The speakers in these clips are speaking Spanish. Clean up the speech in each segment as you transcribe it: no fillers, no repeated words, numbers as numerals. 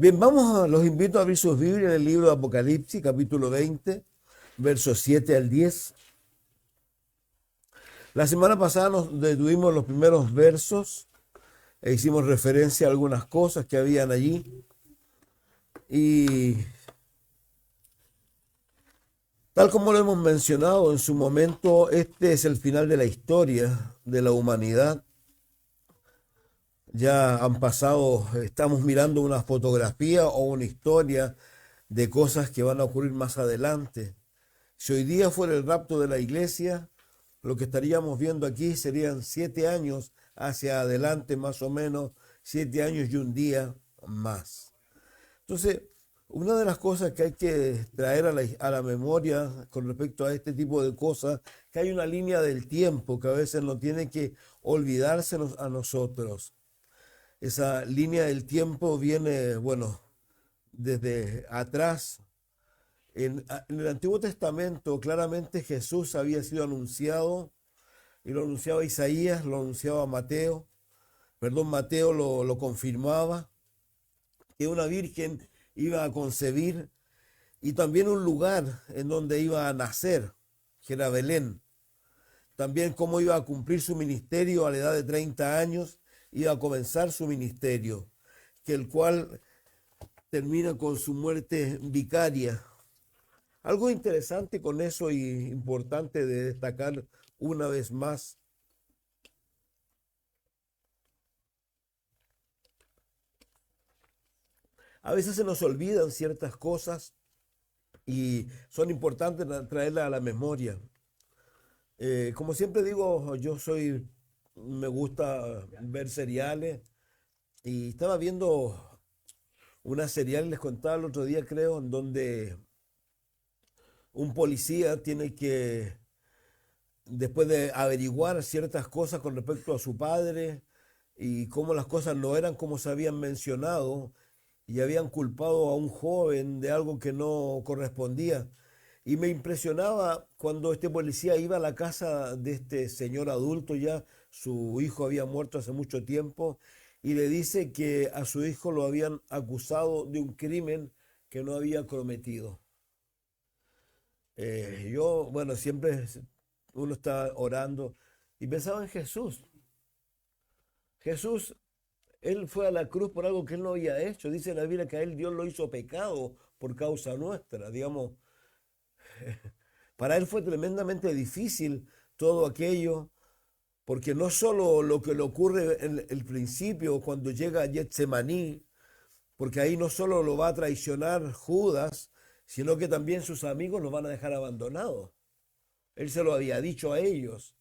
Bien, los invito a abrir sus Biblias en el libro de Apocalipsis, capítulo 20, versos 7 al 10. La semana pasada nos detuvimos en los primeros versos e hicimos referencia a algunas cosas que habían allí. Y tal como lo hemos mencionado en su momento, este es el final de la historia de la humanidad. Ya han pasado, estamos mirando una fotografía o una historia de cosas que van a ocurrir más adelante. Si hoy día fuera el rapto de la iglesia, lo que estaríamos viendo aquí serían 7 años hacia adelante, más o menos, 7 años y un día más. Entonces, una de las cosas que hay que traer a la memoria con respecto a este tipo de cosas, que hay una línea del tiempo que a veces no tiene que olvidársenos a nosotros. Esa línea del tiempo viene, bueno, desde atrás. En el Antiguo Testamento claramente Jesús había sido anunciado y lo anunciaba Isaías, lo anunciaba Mateo, Mateo lo confirmaba, que una virgen iba a concebir y también un lugar en donde iba a nacer, que era Belén. También cómo iba a cumplir su ministerio a la edad de 30 años, iba a comenzar su ministerio, que el cual termina con su muerte vicaria. Algo interesante con eso y importante de destacar una vez más, a veces se nos olvidan ciertas cosas y son importantes traerlas a la memoria. Como siempre digo, me gusta ver seriales y estaba viendo una serial, les contaba el otro día creo, en donde un policía tiene que, después de averiguar ciertas cosas con respecto a su padre y cómo las cosas no eran como se habían mencionado y habían culpado a un joven de algo que no correspondía. Y me impresionaba cuando este policía iba a la casa de este señor adulto ya, su hijo había muerto hace mucho tiempo, y le dice que a su hijo lo habían acusado de un crimen que no había cometido. Bueno, siempre uno está orando y pensaba en Jesús. Jesús, él fue a la cruz por algo que él no había hecho. Dice la Biblia que a él Dios lo hizo pecado por causa nuestra. Digamos, para él fue tremendamente difícil todo aquello, porque no solo lo que le ocurre en el principio cuando llega a Getsemaní, porque ahí no solo lo va a traicionar Judas, sino que también sus amigos lo van a dejar abandonado. Él se lo había dicho a ellos.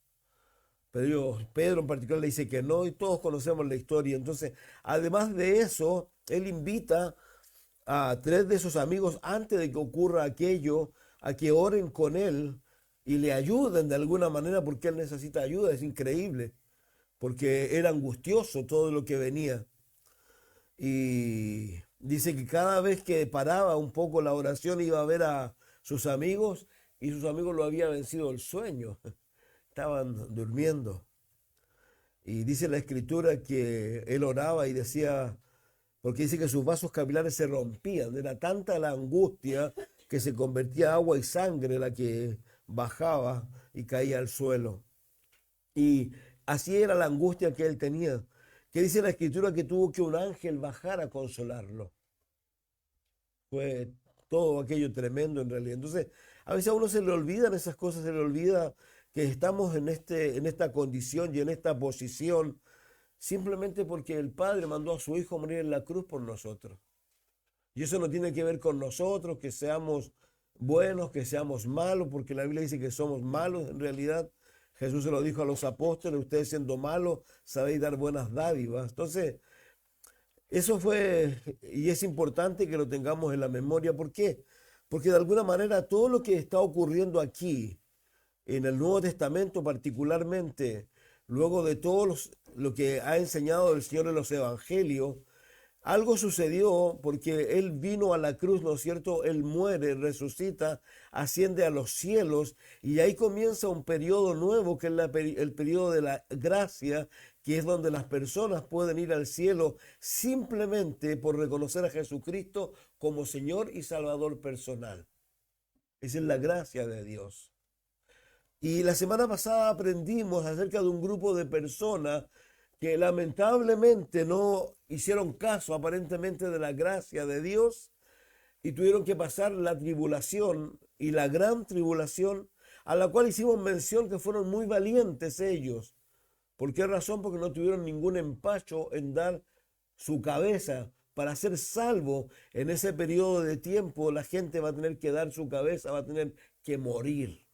Pedro en particular le dice que no y todos conocemos la historia. Entonces, además de eso, él invita a tres de sus amigos antes de que ocurra aquello a que oren con él y le ayuden de alguna manera porque él necesita ayuda. Es increíble, porque era angustioso todo lo que venía. Y dice que cada vez que paraba un poco la oración iba a ver a sus amigos y sus amigos lo había vencido el sueño. Estaban durmiendo. Y dice la escritura que él oraba y decía, porque dice que sus vasos capilares se rompían, era tanta la angustia que se convertía agua y sangre la que bajaba y caía al suelo. Y así era la angustia que él tenía, que dice la escritura que tuvo que un ángel bajar a consolarlo. Fue todo aquello tremendo en realidad. Entonces, a veces a uno se le olvidan esas cosas, se le olvida que estamos en esta condición y en esta posición simplemente porque el Padre mandó a su Hijo a morir en la cruz por nosotros. Y eso no tiene que ver con nosotros, que seamos buenos, que seamos malos, porque la Biblia dice que somos malos en realidad. Jesús se lo dijo a los apóstoles, ustedes siendo malos sabéis dar buenas dádivas. Entonces, eso fue, y es importante que lo tengamos en la memoria. ¿Por qué? Porque de alguna manera todo lo que está ocurriendo aquí, en el Nuevo Testamento particularmente, luego de lo que ha enseñado el Señor en los Evangelios, algo sucedió porque Él vino a la cruz, ¿no es cierto? Él muere, resucita, asciende a los cielos y ahí comienza un periodo nuevo que es el periodo de la gracia, que es donde las personas pueden ir al cielo simplemente por reconocer a Jesucristo como Señor y Salvador personal. Esa es la gracia de Dios. Y la semana pasada aprendimos acerca de un grupo de personas que lamentablemente no hicieron caso aparentemente de la gracia de Dios y tuvieron que pasar la tribulación y la gran tribulación, a la cual hicimos mención que fueron muy valientes ellos. ¿Por qué razón? Porque no tuvieron ningún empacho en dar su cabeza para ser salvo. En ese periodo de tiempo la gente va a tener que dar su cabeza, va a tener que morir.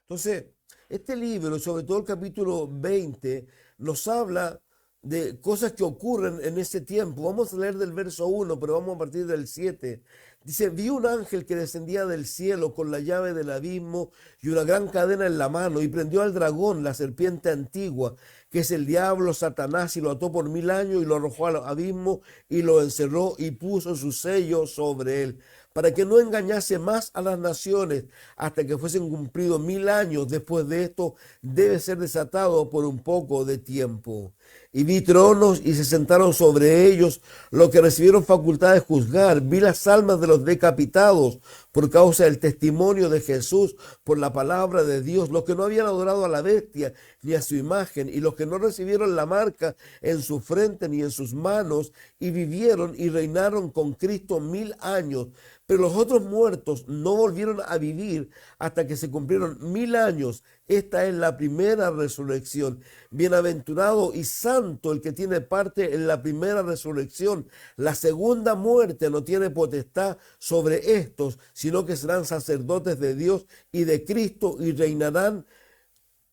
Entonces, este libro, sobre todo el capítulo 20, nos habla de cosas que ocurren en ese tiempo. Vamos a leer del verso 1, pero vamos a partir del 7. Dice, vi un ángel que descendía del cielo con la llave del abismo y una gran cadena en la mano, y prendió al dragón, la serpiente antigua, que es el diablo, Satanás, y lo ató por 1000 años y lo arrojó al abismo y lo encerró y puso su sello sobre él, para que no engañase más a las naciones hasta que fuesen cumplidos 1000 años. Después de esto debe ser desatado por un poco de tiempo. Y vi tronos y se sentaron sobre ellos los que recibieron facultad de juzgar. Vi las almas de los decapitados por causa del testimonio de Jesús, por la palabra de Dios, los que no habían adorado a la bestia ni a su imagen, y los que no recibieron la marca en su frente ni en sus manos, y vivieron y reinaron con Cristo 1000 años. Pero los otros muertos no volvieron a vivir hasta que se cumplieron 1000 años. Esta es la primera resurrección. Bienaventurado y santo el que tiene parte en la primera resurrección. La segunda muerte no tiene potestad sobre estos, sino que serán sacerdotes de Dios y de Cristo y reinarán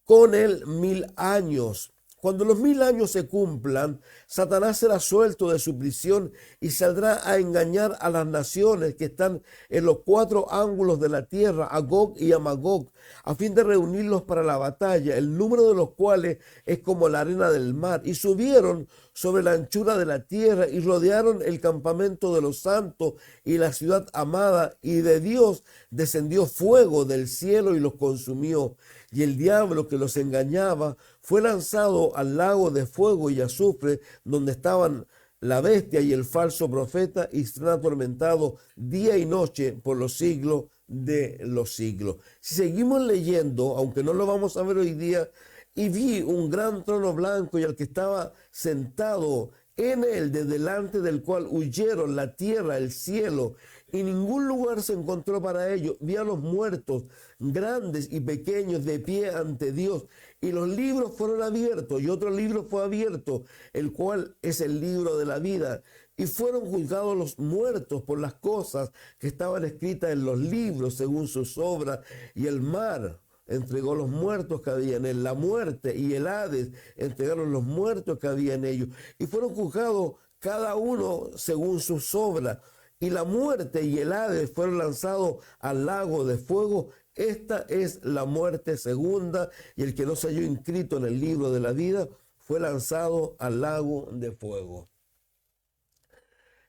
con él 1000 años. Cuando los 1000 años se cumplan, Satanás será suelto de su prisión y saldrá a engañar a las naciones que están en los 4 ángulos de la tierra, a Gog y a Magog, a fin de reunirlos para la batalla, el número de los cuales es como la arena del mar. Y subieron sobre la anchura de la tierra y rodearon el campamento de los santos y la ciudad amada, y de Dios descendió fuego del cielo y los consumió. Y el diablo que los engañaba fue lanzado al lago de fuego y azufre, donde estaban la bestia y el falso profeta, y serán atormentados día y noche por los siglos de los siglos. Si seguimos leyendo, aunque no lo vamos a ver hoy día, y vi un gran trono blanco y al que estaba sentado en él, de delante del cual huyeron la tierra, el cielo, y ningún lugar se encontró para ellos. Vi a los muertos, grandes y pequeños, de pie ante Dios, y los libros fueron abiertos, y otro libro fue abierto, el cual es el libro de la vida. Y fueron juzgados los muertos por las cosas que estaban escritas en los libros según sus obras, y el mar entregó los muertos que había en él. La muerte y el Hades entregaron los muertos que había en ellos, y fueron juzgados cada uno según sus obras. Y la muerte y el Hades fueron lanzados al lago de fuego. Esta es la muerte segunda, y el que no se halló inscrito en el libro de la vida fue lanzado al lago de fuego.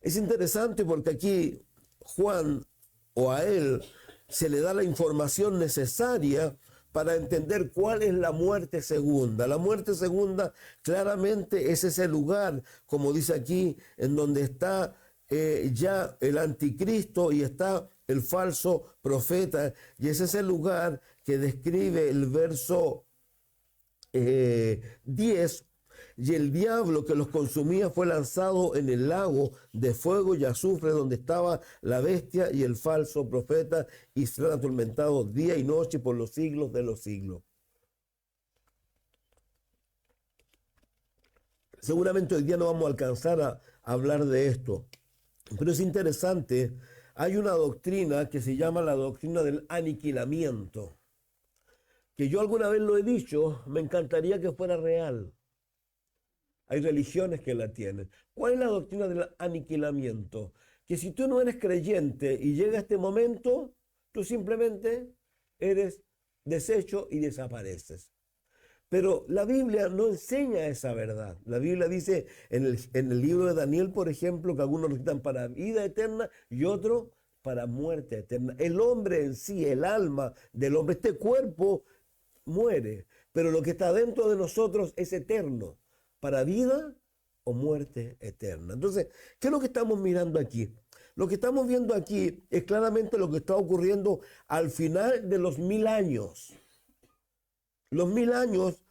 Es interesante porque aquí Juan, o a él, se le da la información necesaria para entender cuál es la muerte segunda. La muerte segunda claramente es ese lugar, como dice aquí, en donde está ya el anticristo y está el falso profeta, y es ese lugar que describe el verso 10. Y el diablo que los consumía fue lanzado en el lago de fuego y azufre, donde estaba la bestia y el falso profeta, y serán atormentados día y noche por los siglos de los siglos. Seguramente hoy día no vamos a alcanzar a hablar de esto, pero es interesante. Hay una doctrina que se llama la doctrina del aniquilamiento, que yo alguna vez lo he dicho, me encantaría que fuera real. Hay religiones que la tienen. ¿Cuál es la doctrina del aniquilamiento? Que si tú no eres creyente y llega este momento, tú simplemente eres deshecho y desapareces. Pero la Biblia no enseña esa verdad. La Biblia dice en el libro de Daniel, por ejemplo, que algunos lo quitan para vida eterna y otros para muerte eterna. El hombre en sí, el alma del hombre, este cuerpo muere, pero lo que está dentro de nosotros es eterno. para vida o muerte eterna. Entonces, ¿qué es lo que estamos mirando aquí? Lo que estamos viendo aquí es claramente lo que está ocurriendo al final de los 1000 años. Los 1000 años,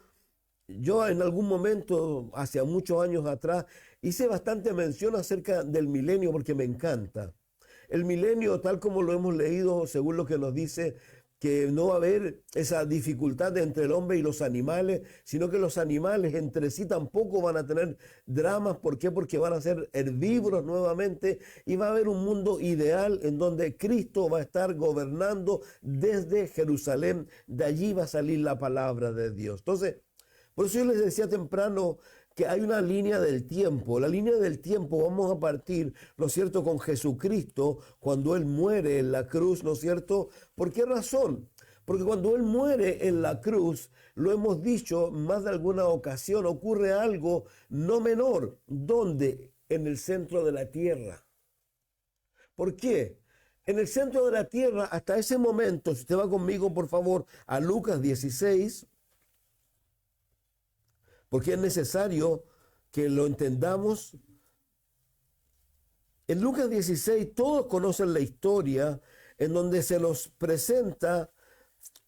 yo en algún momento, hace muchos años atrás, hice bastante mención acerca del milenio porque me encanta. El milenio, tal como lo hemos leído, según lo que nos dice, que no va a haber esa dificultad entre el hombre y los animales, sino que los animales entre sí tampoco van a tener dramas. ¿Por qué? Porque van a ser herbívoros nuevamente y va a haber un mundo ideal en donde Cristo va a estar gobernando desde Jerusalén. De allí va a salir la palabra de Dios. Entonces, por eso yo les decía temprano que hay una línea del tiempo. La línea del tiempo vamos a partir, ¿no es cierto?, con Jesucristo cuando Él muere en la cruz, ¿no es cierto? ¿Por qué razón? Porque cuando Él muere en la cruz, lo hemos dicho más de alguna ocasión, ocurre algo no menor. ¿Dónde? En el centro de la tierra. ¿Por qué? En el centro de la tierra, hasta ese momento, si usted va conmigo, por favor, a Lucas 16, porque es necesario que lo entendamos. En Lucas 16 todos conocen la historia en donde se nos presenta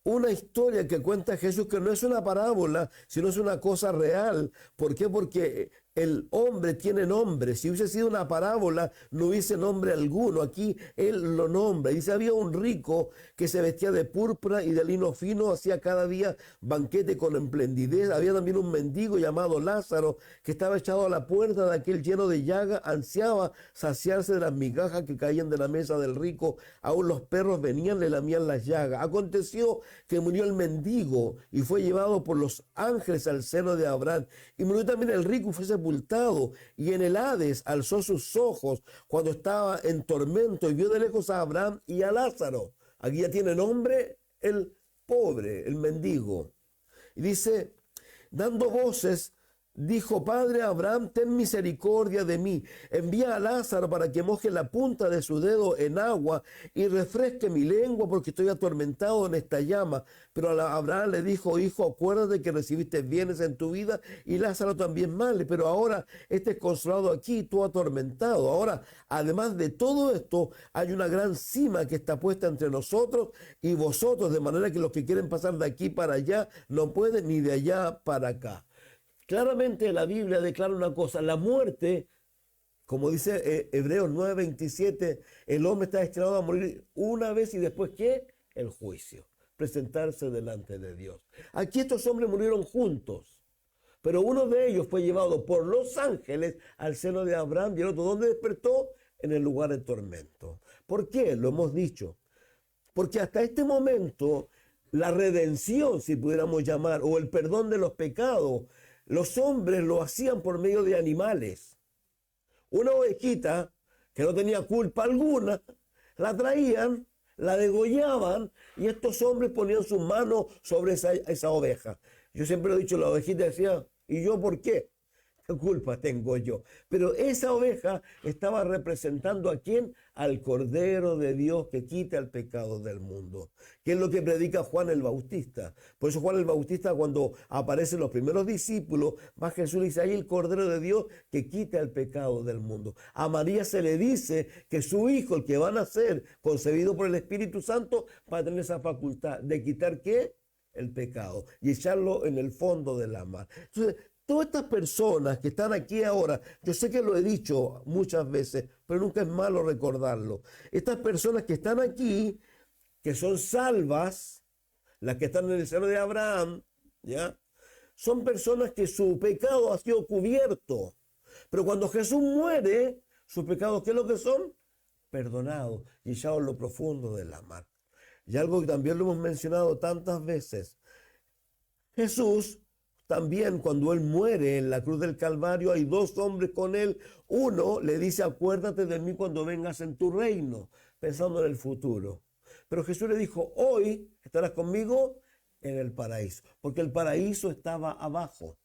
una historia que cuenta Jesús, que no es una parábola, sino es una cosa real. ¿Por qué? Porque el hombre tiene nombre. Si hubiese sido una parábola, no hubiese nombre alguno. Aquí Él lo nombra. Dice, había un rico que se vestía de púrpura y de lino fino, hacía cada día banquete con esplendidez. Había también un mendigo llamado Lázaro, que estaba echado a la puerta de aquel lleno de llaga, ansiaba saciarse de las migajas que caían de la mesa del rico. Aún los perros venían, le lamían las llagas. Aconteció que murió el mendigo y fue llevado por los ángeles al seno de Abraham. Y murió también el rico y fue sepultado. Y en el Hades alzó sus ojos cuando estaba en tormento y vio de lejos a Abraham y a Lázaro. Aquí ya tiene nombre el pobre, el mendigo. Y dice, dando voces, dijo, Padre Abraham, ten misericordia de mí. Envía a Lázaro para que moje la punta de su dedo en agua y refresque mi lengua porque estoy atormentado en esta llama. Pero Abraham le dijo, hijo, acuérdate que recibiste bienes en tu vida y Lázaro también males. Pero ahora este es consolado aquí, tú atormentado. Ahora, además de todo esto, hay una gran cima que está puesta entre nosotros y vosotros, de manera que los que quieren pasar de aquí para allá no pueden, ni de allá para acá. Claramente la Biblia declara una cosa, la muerte, como dice Hebreos 9:27, el hombre está destinado a morir una vez y después, ¿qué? El juicio, presentarse delante de Dios. Aquí estos hombres murieron juntos, pero uno de ellos fue llevado por los ángeles al seno de Abraham y el otro, ¿dónde despertó? En el lugar de tormento. ¿Por qué? Lo hemos dicho. Porque hasta este momento, la redención, si pudiéramos llamar, o el perdón de los pecados, los hombres lo hacían por medio de animales. Una ovejita que no tenía culpa alguna, la traían, la degollaban y estos hombres ponían sus manos sobre esa oveja. Yo siempre he dicho, la ovejita decía, ¿y yo por qué? ¿Qué culpa tengo yo? Pero esa oveja estaba representando ¿a quién? Al Cordero de Dios que quita el pecado del mundo. ¿Qué es lo que predica Juan el Bautista? Por eso Juan el Bautista, cuando aparecen los primeros discípulos, va Jesús y dice, ahí el Cordero de Dios que quita el pecado del mundo. A María se le dice que su hijo, el que va a nacer, concebido por el Espíritu Santo, va a tener esa facultad de quitar ¿qué? El pecado y echarlo en el fondo de la mar. Entonces, todas estas personas que están aquí ahora, yo sé que lo he dicho muchas veces, pero nunca es malo recordarlo. Estas personas que están aquí, que son salvas, las que están en el seno de Abraham, ¿ya? Son personas que su pecado ha sido cubierto. Pero cuando Jesús muere, sus pecados, ¿qué es lo que son? Perdonados y echados en lo profundo de la mar. Y algo que también lo hemos mencionado tantas veces. Jesús también, cuando Él muere en la cruz del Calvario, hay dos hombres con Él. Uno le dice, acuérdate de mí cuando vengas en tu reino, pensando en el futuro. Pero Jesús le dijo, hoy estarás conmigo en el paraíso, porque el paraíso estaba abajo.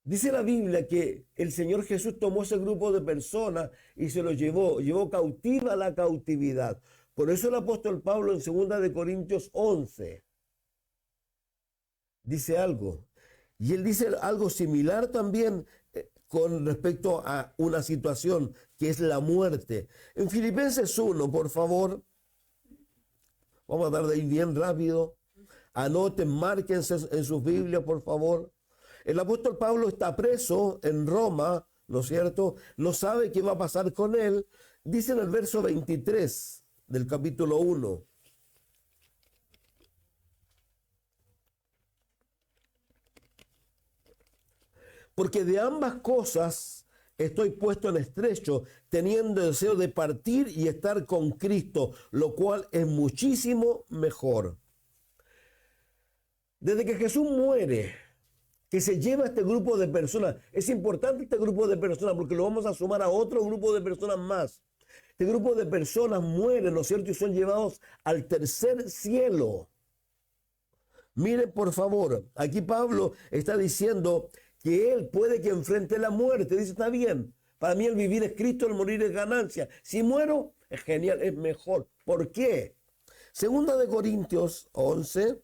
Dice la Biblia que el Señor Jesús tomó ese grupo de personas y se los llevó cautiva a la cautividad. Por eso el apóstol Pablo en 2 de Corintios 11 dice algo. Y él dice algo similar también con respecto a una situación que es la muerte. En Filipenses 1, por favor, vamos a dar de ahí bien rápido. Anoten, márquense en sus Biblias, por favor. El apóstol Pablo está preso en Roma, ¿no es cierto? No sabe qué va a pasar con él. Dice en el verso 23 del capítulo 1. Porque de ambas cosas estoy puesto en estrecho, teniendo deseo de partir y estar con Cristo, lo cual es muchísimo mejor. Desde que Jesús muere, que se lleva a este grupo de personas, es importante este grupo de personas porque lo vamos a sumar a otro grupo de personas más. Este grupo de personas mueren, ¿no es cierto? Y son llevados al tercer cielo. Miren, por favor, aquí Pablo está diciendo que él puede que enfrente la muerte. Dice, está bien, para mí el vivir es Cristo, el morir es ganancia. Si muero, es genial, es mejor. ¿Por qué? Segunda de Corintios 11.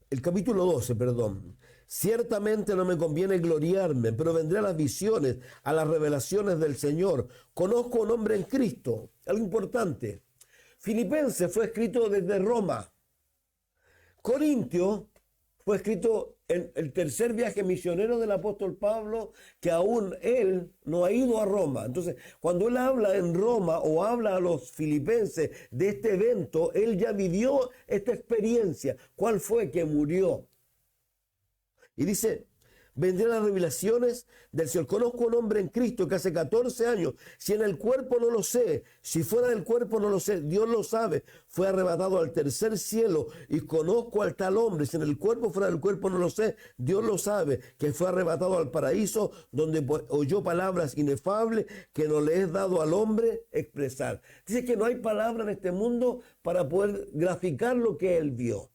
El capítulo 12, perdón. Ciertamente no me conviene gloriarme, pero vendré a las visiones, a las revelaciones del Señor. Conozco a un hombre en Cristo. Algo importante. Filipenses fue escrito desde Roma. Corintio fue escrito en el tercer viaje misionero del apóstol Pablo, que aún él no ha ido a Roma. Entonces, cuando él habla en Roma o habla a los filipenses de este evento, él ya vivió esta experiencia. ¿Cuál fue? Que murió. Y dice, vendrán las revelaciones del Señor. Conozco a un hombre en Cristo que hace 14 años, si en el cuerpo no lo sé, si fuera del cuerpo no lo sé, Dios lo sabe, fue arrebatado al tercer cielo, y conozco al tal hombre, si en el cuerpo fuera del cuerpo no lo sé, Dios lo sabe, que fue arrebatado al paraíso, donde oyó palabras inefables que no le es dado al hombre expresar. Dice que no hay palabra en este mundo para poder graficar lo que él vio.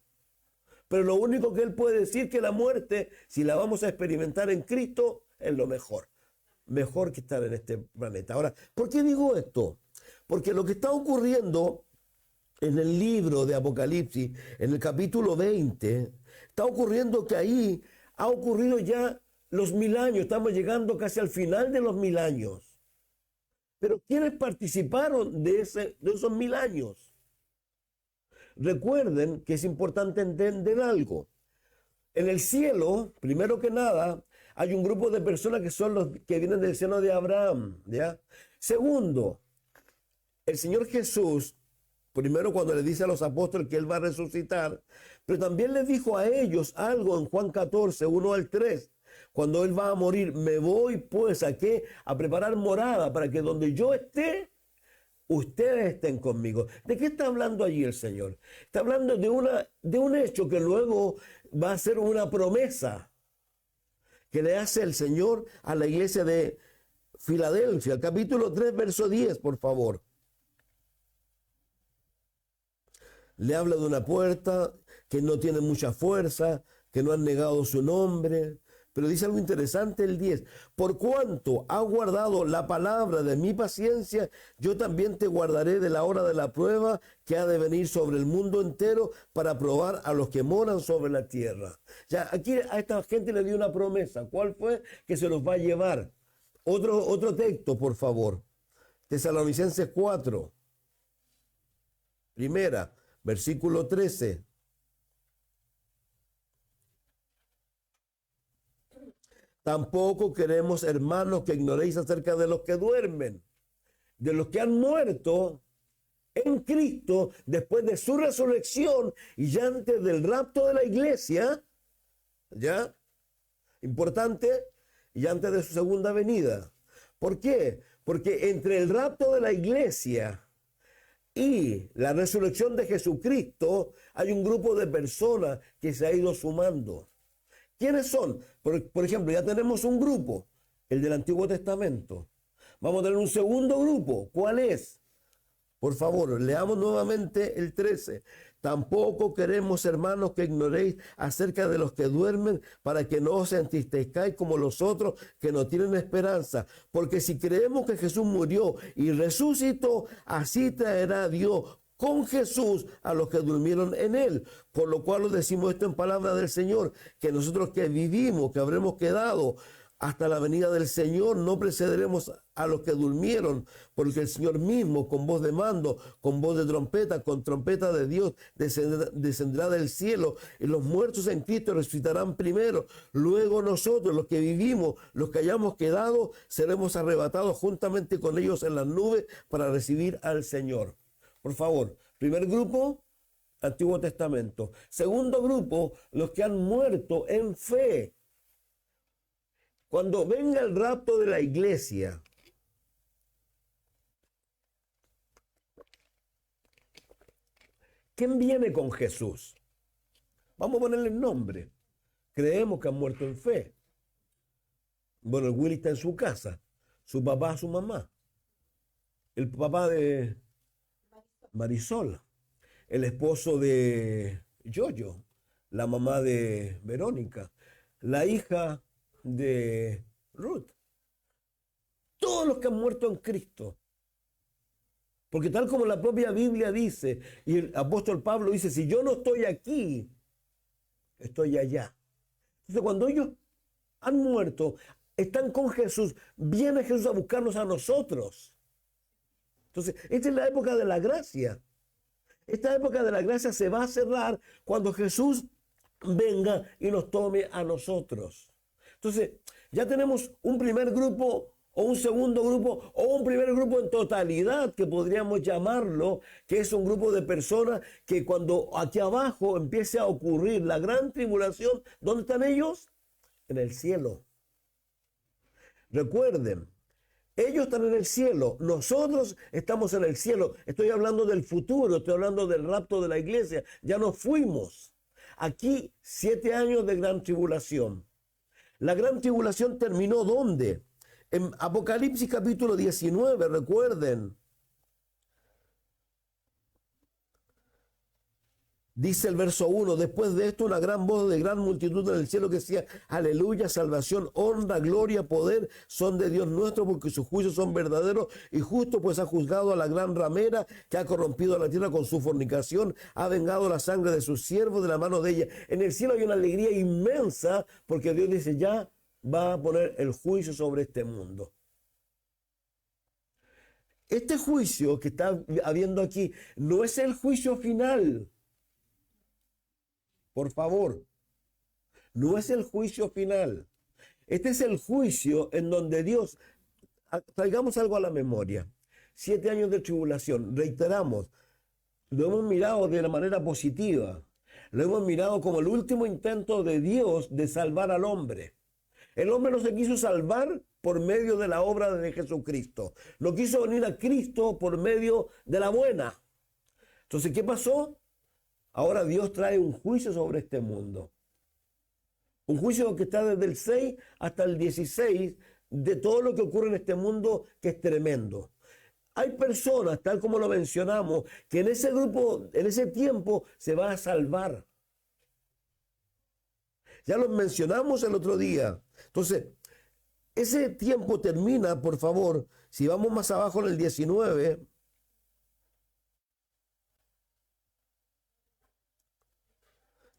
Pero lo único que él puede decir es que la muerte, si la vamos a experimentar en Cristo, es lo mejor. Mejor que estar en este planeta. Ahora, ¿por qué digo esto? Porque lo que está ocurriendo en el libro de Apocalipsis, en el capítulo 20, está ocurriendo que ahí ha ocurrido ya los 1000 años. Estamos llegando casi al final de los 1000 años. Pero ¿quiénes participaron de esos 1000 años? Recuerden que es importante entender algo. En el cielo, primero que nada, hay un grupo de personas que son los que vienen del seno de Abraham, ¿ya? Segundo, el Señor Jesús, primero cuando le dice a los apóstoles que Él va a resucitar, pero también les dijo a ellos algo en Juan 14, 1 al 3, cuando Él va a morir: me voy pues ¿a qué? A preparar morada para que donde yo esté, ustedes estén conmigo. ¿De qué está hablando allí el Señor? Está hablando de un hecho que luego va a ser una promesa que le hace el Señor a la iglesia de Filadelfia. El capítulo 3, verso 10, por favor. Le habla de una puerta que no tiene mucha fuerza, que no han negado su nombre. Pero dice algo interesante el 10. Por cuanto has guardado la palabra de mi paciencia, yo también te guardaré de la hora de la prueba que ha de venir sobre el mundo entero para probar a los que moran sobre la tierra. Ya, aquí a esta gente le dio una promesa. ¿Cuál fue? Que se los va a llevar. Otro texto, por favor. Tesalonicenses 4. Primera, versículo 13. Tampoco queremos, hermanos, que ignoréis acerca de los que duermen, de los que han muerto en Cristo después de su resurrección y ya antes del rapto de la iglesia, ¿ya? Importante, y antes de su segunda venida. ¿Por qué? Porque entre el rapto de la iglesia y la resurrección de Jesucristo hay un grupo de personas que se ha ido sumando. ¿Quiénes son? Por ejemplo, ya tenemos un grupo, el del Antiguo Testamento. Vamos a tener un segundo grupo. ¿Cuál es? Por favor, leamos nuevamente el 13. Tampoco queremos, hermanos, que ignoréis acerca de los que duermen, para que no os entristezcáis como los otros que no tienen esperanza. Porque si creemos que Jesús murió y resucitó, así traerá Dios con Jesús a los que durmieron en él. Por lo cual os decimos esto en palabra del Señor, que nosotros que vivimos, que habremos quedado hasta la venida del Señor, no precederemos a los que durmieron, porque el Señor mismo, con voz de mando, con voz de trompeta, con trompeta de Dios, descenderá del cielo, y los muertos en Cristo resucitarán primero. Luego nosotros, los que vivimos, los que hayamos quedado, seremos arrebatados juntamente con ellos en las nubes para recibir al Señor. Por favor, primer grupo, Antiguo Testamento. Segundo grupo, los que han muerto en fe. Cuando venga el rapto de la iglesia, ¿quién viene con Jesús? Vamos a ponerle el nombre. Creemos que han muerto en fe. Bueno, el Willy está en su casa, su papá, su mamá. El papá de Marisol, el esposo de Yoyo, la mamá de Verónica, la hija de Ruth. Todos los que han muerto en Cristo. Porque tal como la propia Biblia dice, y el apóstol Pablo dice, si yo no estoy aquí, estoy allá. Entonces cuando ellos han muerto, están con Jesús, viene Jesús a buscarnos a nosotros. Entonces, esta es la época de la gracia. Esta época de la gracia se va a cerrar cuando Jesús venga y nos tome a nosotros. Entonces, ya tenemos un primer grupo o un segundo grupo o un primer grupo en totalidad, que podríamos llamarlo, que es un grupo de personas que cuando aquí abajo empiece a ocurrir la gran tribulación, ¿dónde están ellos? En el cielo. Recuerden, ellos están en el cielo, nosotros estamos en el cielo. Estoy hablando del futuro, estoy hablando del rapto de la iglesia. Ya nos fuimos. Aquí 7 años de gran tribulación. La gran tribulación terminó ¿dónde? En Apocalipsis capítulo 19, recuerden. Dice el verso 1, después de esto una gran voz de gran multitud en el cielo que decía, aleluya, salvación, honra, gloria, poder son de Dios nuestro, porque sus juicios son verdaderos y justos, pues ha juzgado a la gran ramera que ha corrompido a la tierra con su fornicación, ha vengado la sangre de sus siervos de la mano de ella. En el cielo hay una alegría inmensa, porque Dios dice, ya va a poner el juicio sobre este mundo. Este juicio que está habiendo aquí no es el juicio final. Por favor, no es el juicio final. Este es el juicio en donde Dios, traigamos algo a la memoria. 7 años de tribulación, reiteramos, lo hemos mirado de la manera positiva. Lo hemos mirado como el último intento de Dios de salvar al hombre. El hombre no se quiso salvar por medio de la obra de Jesucristo. No quiso venir a Cristo por medio de la buena. Entonces, ¿qué pasó? Ahora Dios trae un juicio sobre este mundo. Un juicio que está desde el 6 hasta el 16 de todo lo que ocurre en este mundo, que es tremendo. Hay personas, tal como lo mencionamos, que en ese grupo, en ese tiempo, se va a salvar. Ya lo mencionamos el otro día. Entonces, ese tiempo termina, por favor, si vamos más abajo en el 19...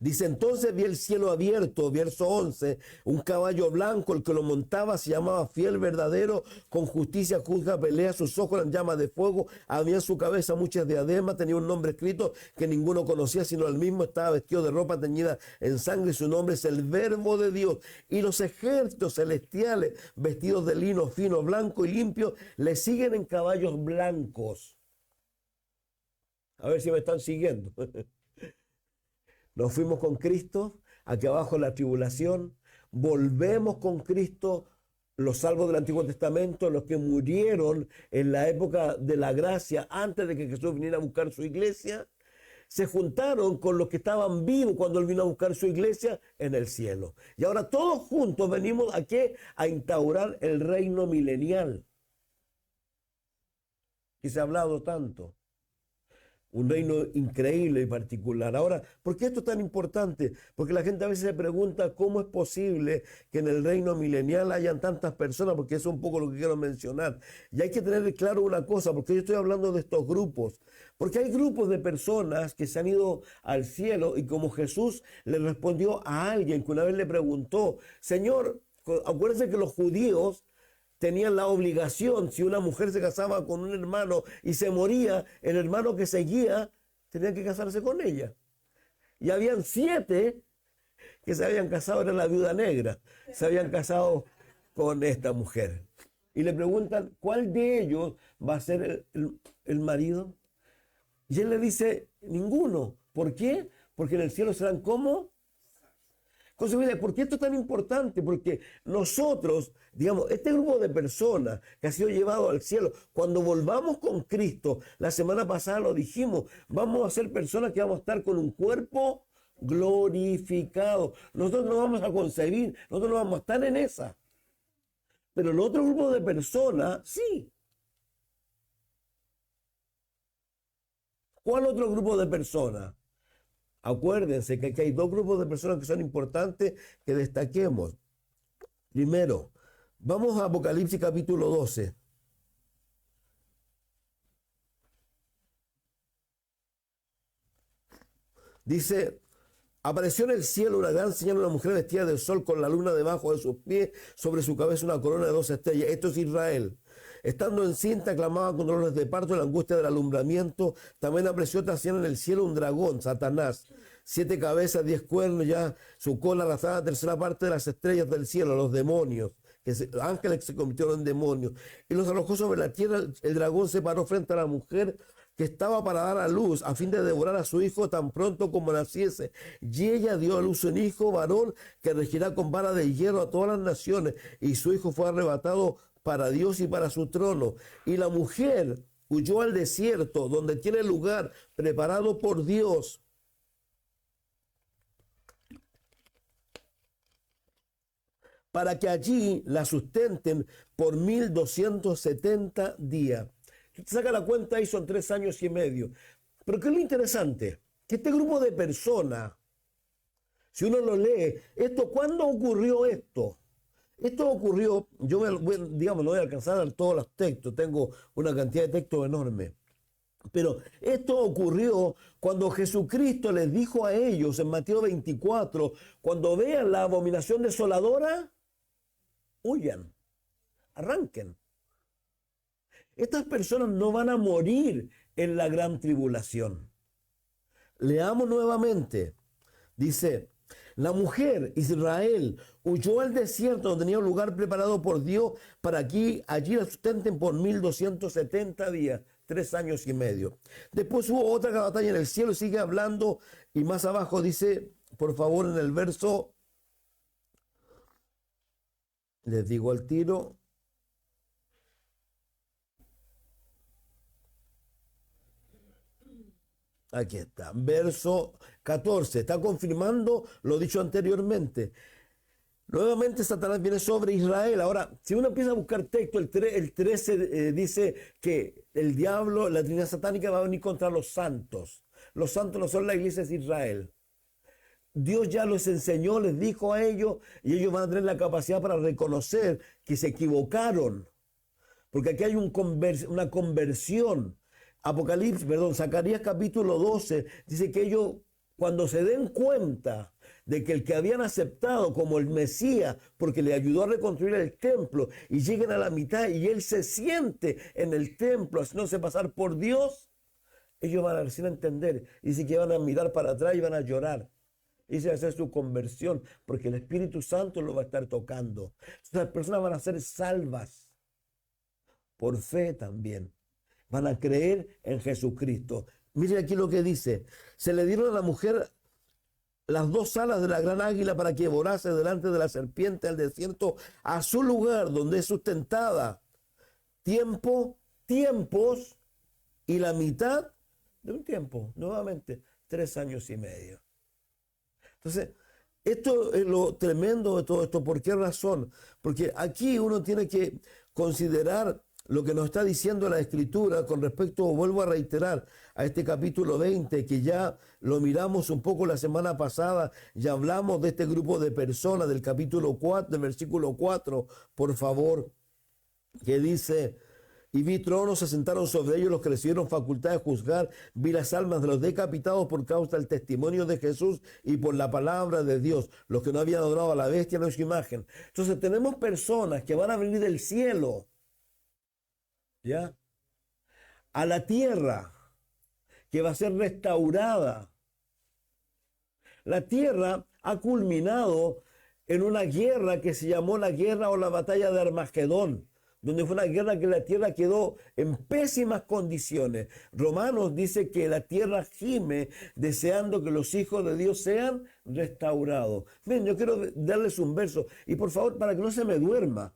Dice, entonces vi el cielo abierto, verso 11, un caballo blanco, el que lo montaba se llamaba Fiel, verdadero, con justicia juzga, pelea, sus ojos eran llamas de fuego, había en su cabeza muchas diademas, tenía un nombre escrito que ninguno conocía sino él mismo, estaba vestido de ropa teñida en sangre, y su nombre es el Verbo de Dios. Y los ejércitos celestiales, vestidos de lino fino, blanco y limpio, le siguen en caballos blancos. A ver si me están siguiendo. Nos fuimos con Cristo, aquí abajo la tribulación, volvemos con Cristo, los salvos del Antiguo Testamento, los que murieron en la época de la gracia, antes de que Jesús viniera a buscar su iglesia, se juntaron con los que estaban vivos cuando Él vino a buscar su iglesia en el cielo. Y ahora todos juntos venimos aquí a instaurar el reino milenial. Y se ha hablado tanto. Un reino increíble y particular. Ahora, ¿por qué esto es tan importante? Porque la gente a veces se pregunta cómo es posible que en el reino milenial hayan tantas personas, porque eso es un poco lo que quiero mencionar. Y hay que tener claro una cosa, porque yo estoy hablando de estos grupos. Porque hay grupos de personas que se han ido al cielo y como Jesús le respondió a alguien que una vez le preguntó, Señor, acuérdense que los judíos tenían la obligación, si una mujer se casaba con un hermano y se moría, el hermano que seguía tenía que casarse con ella. Y habían 7 que se habían casado, era la viuda negra, se habían casado con esta mujer. Y le preguntan, ¿cuál de ellos va a ser el marido? Y él le dice, ninguno. ¿Por qué? Porque en el cielo serán como... ¿Por qué esto es tan importante? Porque nosotros, digamos, este grupo de personas que ha sido llevado al cielo, cuando volvamos con Cristo, la semana pasada lo dijimos, vamos a ser personas que vamos a estar con un cuerpo glorificado. Nosotros no vamos a concebir, nosotros no vamos a estar en esa. Pero el otro grupo de personas, sí. ¿Cuál otro grupo de personas? Acuérdense que aquí hay 2 grupos de personas que son importantes que destaquemos. Primero, vamos a Apocalipsis capítulo 12. Dice, apareció en el cielo una gran señal, una mujer vestida del sol con la luna debajo de sus pies, sobre su cabeza una corona de 2 estrellas. Esto es Israel. Estando encinta, clamaba con dolores de parto, la angustia del alumbramiento. También apareció otra señal en el cielo, un dragón, Satanás. 7 cabezas, 10 cuernos, ya su cola arrastraba la tercera parte de las estrellas del cielo, los demonios. Ángeles se convirtieron en demonios. Y los arrojó sobre la tierra. El dragón se paró frente a la mujer que estaba para dar a luz, a fin de devorar a su hijo tan pronto como naciese. Y ella dio a luz un hijo varón que regirá con vara de hierro a todas las naciones. Y su hijo fue arrebatado para Dios y para su trono. Y la mujer huyó al desierto, donde tiene lugar preparado por Dios, para que allí la sustenten por 1270 días. Si te saca la cuenta, ahí son 3 años y medio. Pero ¿qué es lo interesante? Que este grupo de personas, si uno lo lee, ¿cuándo ocurrió esto? Esto ocurrió, digamos, no voy a alcanzar a todos los textos, tengo una cantidad de textos enorme. Pero esto ocurrió cuando Jesucristo les dijo a ellos en Mateo 24, cuando vean la abominación desoladora, huyan, arranquen. Estas personas no van a morir en la gran tribulación. Leamos nuevamente. Dice, la mujer Israel huyó al desierto donde tenía un lugar preparado por Dios para que allí la sustenten por 1270 días, 3 años y medio. Después hubo otra batalla en el cielo, sigue hablando y más abajo dice, por favor, en el verso, les digo al tiro, aquí está, verso 14, está confirmando lo dicho anteriormente. Nuevamente Satanás viene sobre Israel. Ahora, si uno empieza a buscar texto, el 13 dice que el diablo, la Trinidad satánica va a venir contra los santos. Los santos no son la iglesia de Israel. Dios ya les enseñó, les dijo a ellos, y ellos van a tener la capacidad para reconocer que se equivocaron. Porque aquí hay una conversión. Zacarías capítulo 12 dice que ellos, cuando se den cuenta de que el que habían aceptado como el Mesías, porque le ayudó a reconstruir el templo, y lleguen a la mitad y él se siente en el templo haciéndose pasar por Dios, ellos van a recién entender. Y dice que van a mirar para atrás y van a llorar. Y se va a hacer su conversión, porque el Espíritu Santo lo va a estar tocando. Entonces, las personas van a ser salvas por fe también. Van a creer en Jesucristo. Miren aquí lo que dice. Se le dieron a la mujer las 2 alas de la gran águila para que volase delante de la serpiente al desierto, a su lugar donde es sustentada. Tiempos y la mitad de un tiempo. Nuevamente, 3 años y medio. Entonces, esto es lo tremendo de todo esto. ¿Por qué razón? Porque aquí uno tiene que considerar lo que nos está diciendo la Escritura con respecto, vuelvo a reiterar, a este capítulo 20, que ya lo miramos un poco la semana pasada, ya hablamos de este grupo de personas del capítulo 4, del versículo 4, por favor, que dice: y vi tronos, se sentaron sobre ellos los que recibieron facultad de juzgar, vi las almas de los decapitados por causa del testimonio de Jesús y por la palabra de Dios, los que no habían adorado a la bestia ni su imagen. Entonces tenemos personas que van a venir del cielo, ¿ya?, a la tierra, que va a ser restaurada. La tierra ha culminado en una guerra que se llamó la guerra o la batalla de Armagedón, donde fue una guerra que la tierra quedó en pésimas condiciones. Romanos dice que la tierra gime deseando que los hijos de Dios sean restaurados. Bien, yo quiero darles un verso, y por favor, para que no se me duerma,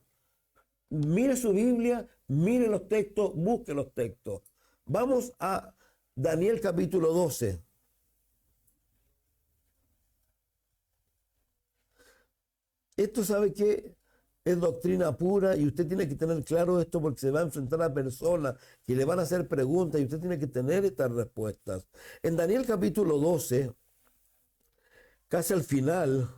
mire su Biblia, mire los textos, busque los textos. Vamos a Daniel capítulo 12. Esto, ¿sabe qué? Es doctrina pura, y usted tiene que tener claro esto, porque se va a enfrentar a personas que le van a hacer preguntas y usted tiene que tener estas respuestas. En Daniel capítulo 12, casi al final,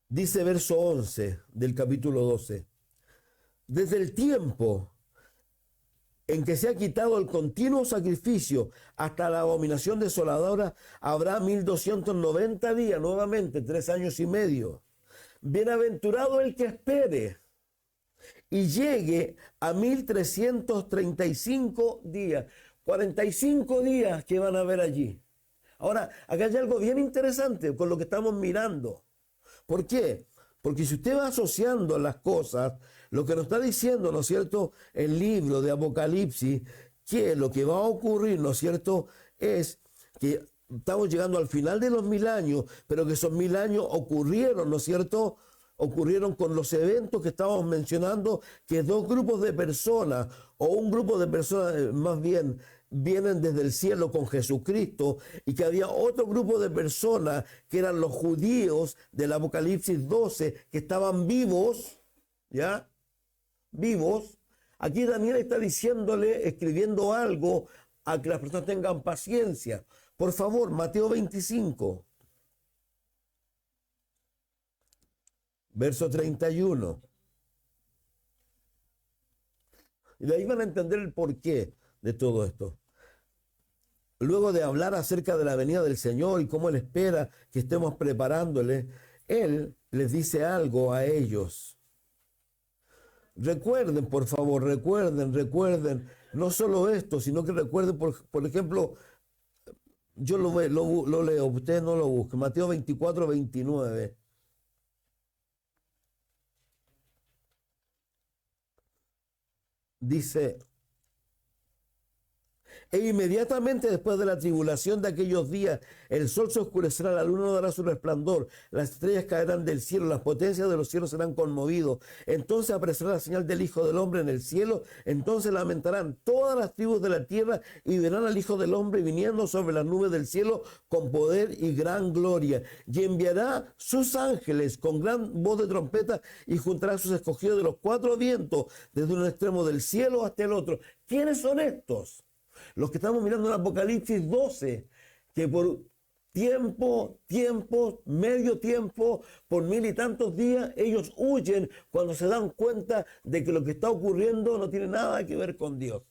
dice verso 11 del capítulo 12: desde el tiempo en que se ha quitado el continuo sacrificio hasta la abominación desoladora, habrá 1290 días, nuevamente 3 años y medio. Bienaventurado el que espere y llegue a 1335 días, 45 días que van a haber allí. Ahora, acá hay algo bien interesante con lo que estamos mirando. ¿Por qué? Porque si usted va asociando las cosas, lo que nos está diciendo, ¿no es cierto?, el libro de Apocalipsis, que lo que va a ocurrir, ¿no es cierto?, es que estamos llegando al final de los 1000 años, pero que esos 1000 años ocurrieron, ¿no es cierto?, ocurrieron con los eventos que estábamos mencionando, que dos grupos de personas, o un grupo de personas más bien, vienen desde el cielo con Jesucristo, y que había otro grupo de personas que eran los judíos del Apocalipsis 12, que estaban vivos, ¿ya? Vivos. Aquí Daniel está diciéndole, escribiendo algo, a que las personas tengan paciencia. Por favor, Mateo 25, verso 31. Y de ahí van a entender el porqué de todo esto. Luego de hablar acerca de la venida del Señor y cómo Él espera que estemos preparándole, Él les dice algo a ellos. Recuerden, por favor, recuerden, no solo esto, sino que recuerden, por ejemplo, yo lo leo, ustedes no lo busquen, Mateo 24, 29. Dice: e inmediatamente después de la tribulación de aquellos días, el sol se oscurecerá, la luna no dará su resplandor, las estrellas caerán del cielo, las potencias de los cielos serán conmovidos. Entonces aparecerá la señal del Hijo del Hombre en el cielo. Entonces lamentarán todas las tribus de la tierra y verán al Hijo del Hombre viniendo sobre las nubes del cielo con poder y gran gloria. Y enviará sus ángeles con gran voz de trompeta y juntará a sus escogidos de los 4 vientos, desde un extremo del cielo hasta el otro. ¿Quiénes son estos? Los que estamos mirando en Apocalipsis 12, que por tiempo, medio tiempo, por 1000 y tantos días, ellos huyen cuando se dan cuenta de que lo que está ocurriendo no tiene nada que ver con Dios.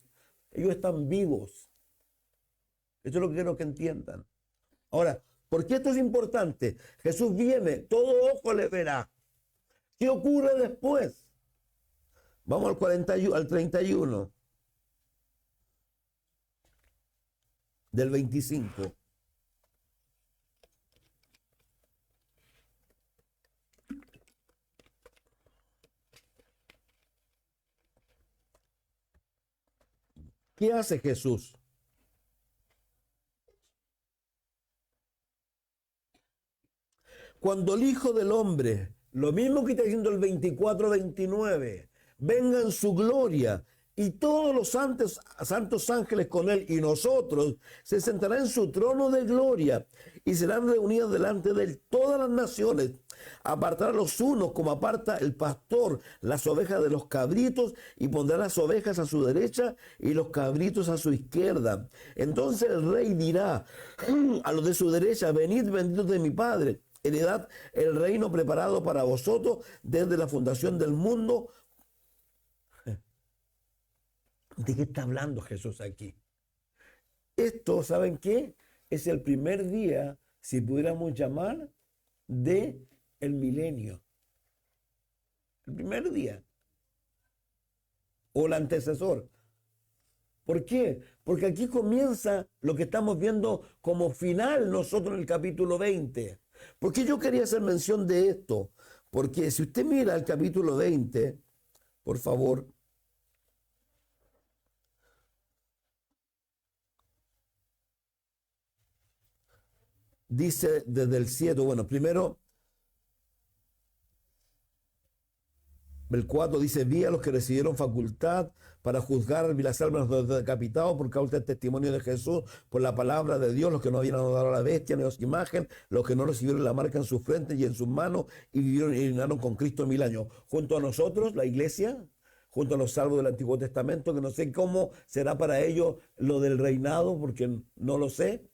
Ellos están vivos. Eso es lo que quiero que entiendan. Ahora, ¿por qué esto es importante? Jesús viene, todo ojo le verá. ¿Qué ocurre después? Vamos al 31. Del 25. ¿Qué hace Jesús? Cuando el Hijo del Hombre, lo mismo que está diciendo el 24, 29, venga en su gloria y todos los santos ángeles con él y nosotros, se sentará en su trono de gloria y serán reunidos delante de él todas las naciones. Apartará los unos como aparta el pastor las ovejas de los cabritos y pondrá las ovejas a su derecha y los cabritos a su izquierda. Entonces el rey dirá a los de su derecha: venid benditos de mi Padre, heredad el reino preparado para vosotros desde la fundación del mundo. ¿De qué está hablando Jesús aquí? Esto, ¿saben qué? Es el primer día, si pudiéramos llamar, de el milenio. El primer día. O el antecesor. ¿Por qué? Porque aquí comienza lo que estamos viendo como final nosotros en el capítulo 20. ¿Por qué yo quería hacer mención de esto? Porque si usted mira el capítulo 20, por favor, dice desde el 7, bueno, primero, el 4 dice: vi a los que recibieron facultad para juzgar, vi las almas de los decapitados por causa del testimonio de Jesús, por la palabra de Dios, los que no habían adorado a la bestia ni a su imagen, los que no recibieron la marca en sus frentes y en sus manos, y vivieron y reinaron con Cristo 1000 años. Junto a nosotros, la iglesia, junto a los salvos del Antiguo Testamento, que no sé cómo será para ellos lo del reinado, porque no lo sé.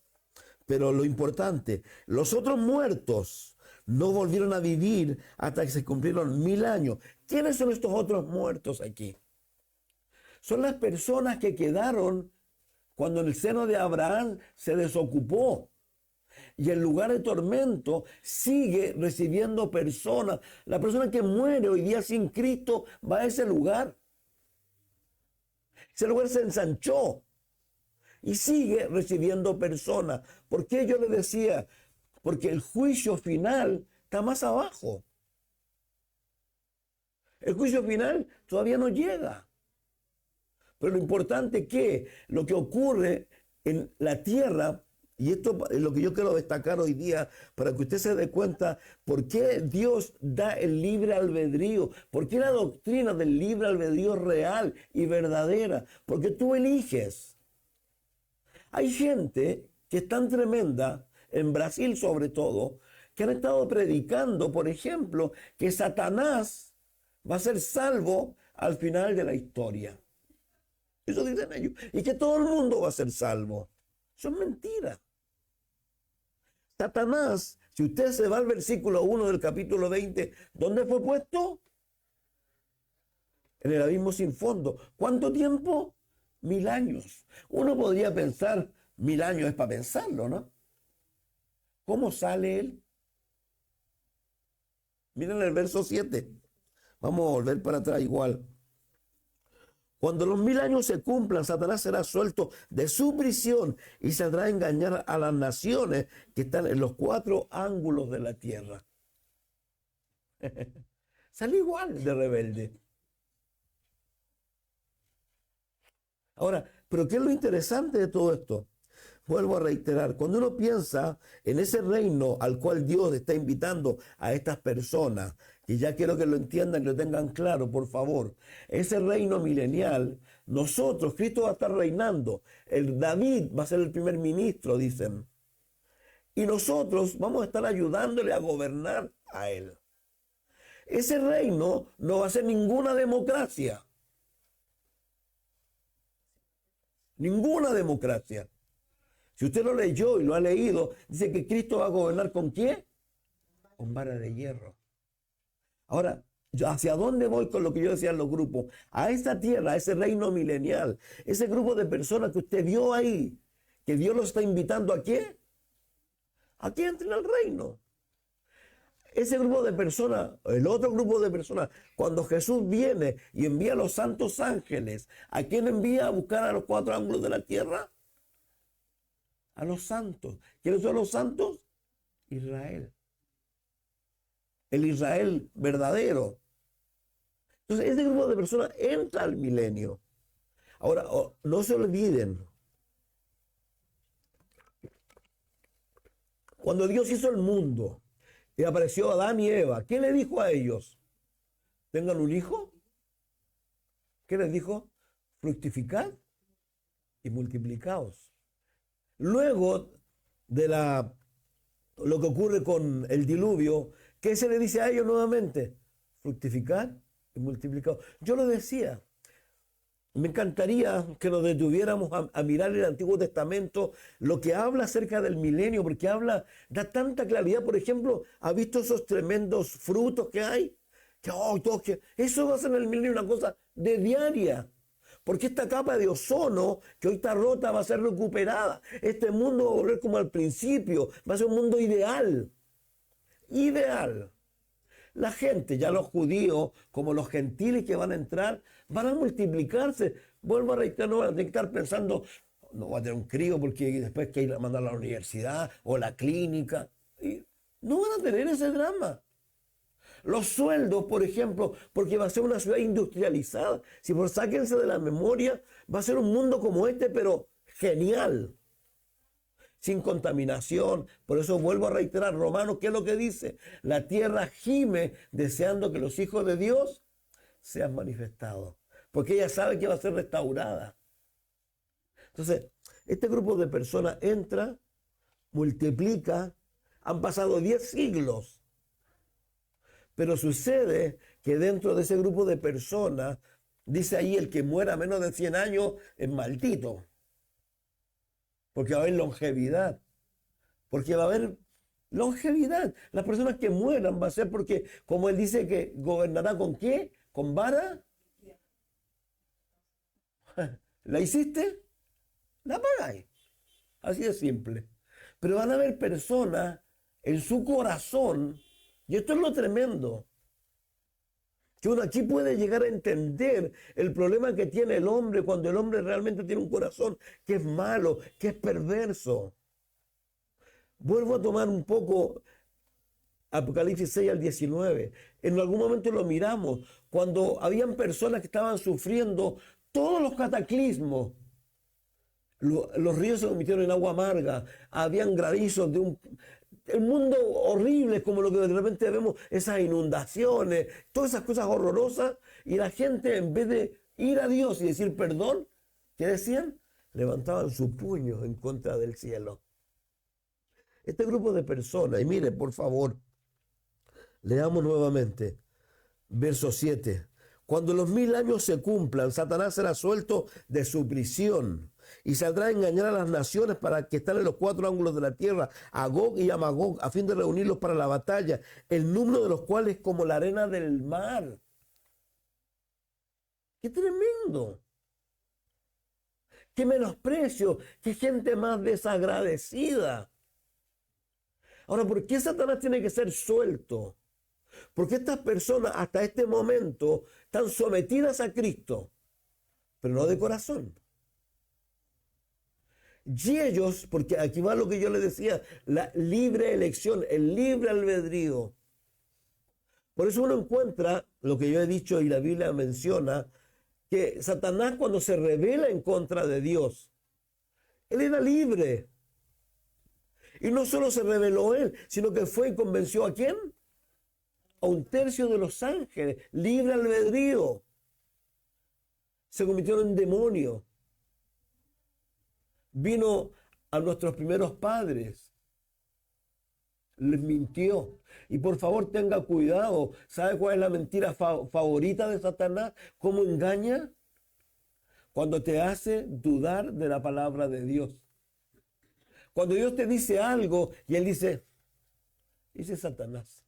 Pero lo importante, los otros muertos no volvieron a vivir hasta que se cumplieron 1000 años. ¿Quiénes son estos otros muertos aquí? Son las personas que quedaron cuando en el seno de Abraham se desocupó. Y el lugar de tormento sigue recibiendo personas. La persona que muere hoy día sin Cristo va a ese lugar. Ese lugar se ensanchó y sigue recibiendo personas. ¿Por qué yo le decía? Porque el juicio final está más abajo. El juicio final todavía no llega. Pero lo importante es que lo que ocurre en la tierra, y esto es lo que yo quiero destacar hoy día, para que usted se dé cuenta por qué Dios da el libre albedrío, por qué la doctrina del libre albedrío es real y verdadera, porque tú eliges. Hay gente que es tan tremenda, en Brasil sobre todo, que han estado predicando, por ejemplo, que Satanás va a ser salvo al final de la historia. Eso dicen ellos. Y que todo el mundo va a ser salvo. Eso es mentira. Satanás, si usted se va al versículo 1 del capítulo 20, ¿dónde fue puesto? En el abismo sin fondo. ¿Cuánto tiempo? 1000 años. Uno podría pensar, 1000 años es para pensarlo, ¿no? ¿Cómo sale él? Miren el verso 7. Vamos a volver para atrás igual. Cuando los 1000 años se cumplan, Satanás será suelto de su prisión y saldrá a engañar a las naciones que están en los 4 ángulos de la tierra. Sale igual de rebelde. Ahora, ¿pero qué es lo interesante de todo esto? Vuelvo a reiterar, cuando uno piensa en ese reino al cual Dios está invitando a estas personas, y ya quiero que lo entiendan y lo tengan claro, por favor, ese reino milenial, nosotros, Cristo va a estar reinando, el David va a ser el primer ministro, dicen, y nosotros vamos a estar ayudándole a gobernar a él. Ese reino no va a ser ninguna democracia. Ninguna democracia. Si usted lo leyó y lo ha leído, dice que Cristo va a gobernar ¿con qué? Con vara de hierro. Ahora, ¿hacia dónde voy con lo que yo decía en los grupos? A esa tierra, a ese reino milenial, ese grupo de personas que usted vio ahí, que Dios los está invitando ¿a qué? A que entren al reino. Ese grupo de personas, el otro grupo de personas, cuando Jesús viene y envía a los santos ángeles, ¿a quién envía a buscar a los 4 ángulos de la tierra? A los santos. ¿Quiénes son los santos? Israel. El Israel verdadero. Entonces, ese grupo de personas entra al milenio. Ahora, no se olviden, cuando Dios hizo el mundo y apareció Adán y Eva, ¿qué le dijo a ellos? ¿Tengan un hijo? ¿Qué les dijo? fructificad y multiplicaos. Luego de lo que ocurre con el diluvio, ¿qué se le dice a ellos nuevamente? Fructificad y multiplicaos. Yo lo decía, me encantaría que nos detuviéramos a mirar el Antiguo Testamento, lo que habla acerca del milenio, porque da tanta claridad. Por ejemplo, ¿ha visto esos tremendos frutos que hay? Eso va a ser en el milenio una cosa de diaria. Porque esta capa de ozono que hoy está rota va a ser recuperada. Este mundo va a volver como al principio. Va a ser un mundo ideal. Ideal. La gente, ya los judíos como los gentiles que van a entrar, van a multiplicarse. Vuelvo a reiterar, no van a tener que estar pensando, no va a tener un crío porque después hay que mandar a la universidad o la clínica. Y no van a tener ese drama. Los sueldos, por ejemplo, porque va a ser una ciudad industrializada. Si por sáquense de la memoria, va a ser un mundo como este, pero genial. Sin contaminación. Por eso vuelvo a reiterar, Romanos, ¿qué es lo que dice? La tierra gime deseando que los hijos de Dios sean manifestados. Porque ella sabe que va a ser restaurada. Entonces, este grupo de personas entra, multiplica, han pasado 10 siglos. Pero sucede que dentro de ese grupo de personas, dice ahí, el que muera menos de 100 años es maldito. Porque va a haber longevidad. Porque va a haber longevidad. Las personas que mueran va a ser porque, como él dice, que gobernará ¿con qué? ¿Con vara? ¿La hiciste? La pagáis. Así de simple. Pero van a haber personas en su corazón, y esto es lo tremendo, que uno aquí puede llegar a entender el problema que tiene el hombre cuando el hombre realmente tiene un corazón que es malo, que es perverso. Vuelvo a tomar un poco Apocalipsis 6 al 19. En algún momento lo miramos, cuando habían personas que estaban sufriendo todos los cataclismos. Los ríos se convirtieron en agua amarga, habían granizos el mundo horrible, como lo que de repente vemos, esas inundaciones, todas esas cosas horrorosas, y la gente, en vez de ir a Dios y decir perdón, ¿qué decían? Levantaban su puño en contra del cielo. Este grupo de personas, y mire, por favor, leamos nuevamente, verso 7. Cuando los 1000 años se cumplan, Satanás será suelto de su prisión y saldrá a engañar a las naciones para que están en los 4 ángulos de la tierra, a Gog y a Magog, a fin de reunirlos para la batalla, el número de los cuales es como la arena del mar. ¡Qué tremendo! ¡Qué menosprecio! ¡Qué gente más desagradecida! Ahora, ¿por qué Satanás tiene que ser suelto? Porque estas personas hasta este momento están sometidas a Cristo, pero no de corazón. Y ellos, porque aquí va lo que yo les decía, la libre elección, el libre albedrío. Por eso uno encuentra lo que yo he dicho y la Biblia menciona, que Satanás cuando se rebela en contra de Dios, él era libre. Y no solo se rebeló él, sino que fue y convenció ¿a quién? A 1/3 de los ángeles, libre albedrío. Se convirtieron en demonios. Vino a nuestros primeros padres, les mintió. Y por favor tenga cuidado. ¿Sabe cuál es la mentira favorita de Satanás? ¿Cómo engaña? Cuando te hace dudar de la palabra de Dios. Cuando Dios te dice algo y él dice Satanás.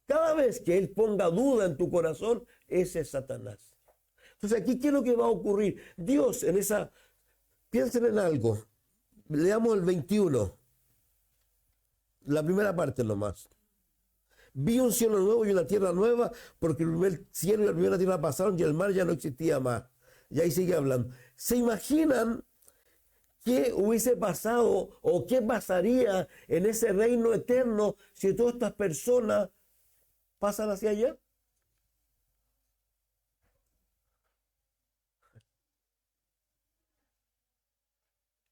Cada vez que él ponga duda en tu corazón, ese es Satanás. Entonces aquí, ¿qué es lo que va a ocurrir? Dios en esa... Piensen en algo. Leamos el 21. La primera parte nomás. Vi un cielo nuevo y una tierra nueva, porque el primer cielo y la primera tierra pasaron y el mar ya no existía más. Y ahí sigue hablando. ¿Se imaginan qué hubiese pasado o qué pasaría en ese reino eterno si todas estas personas pasan hacia allá?